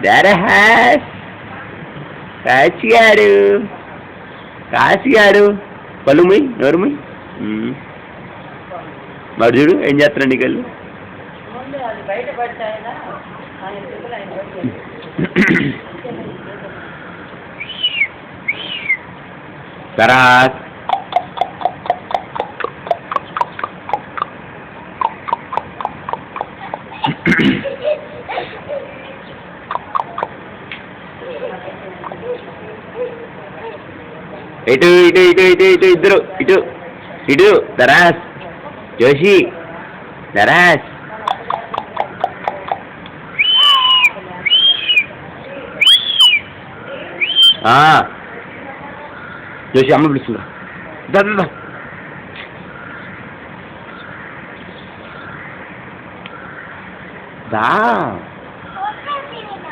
దరహాస్ కాశీగాడు కాశీగాడు పలుముయ్ నోరుముయ్ మరి చూడు ఏం చేస్తున్నాడు నీకళ్ళు దరహాస్ ఇటు ఇటు ఇటు ఇటు ఇటు ఇద్దరు ఇటు ఇటు దరాస్ జోషి దరాస్ జోషి అమ్మ పిలుస్తుందా దా దా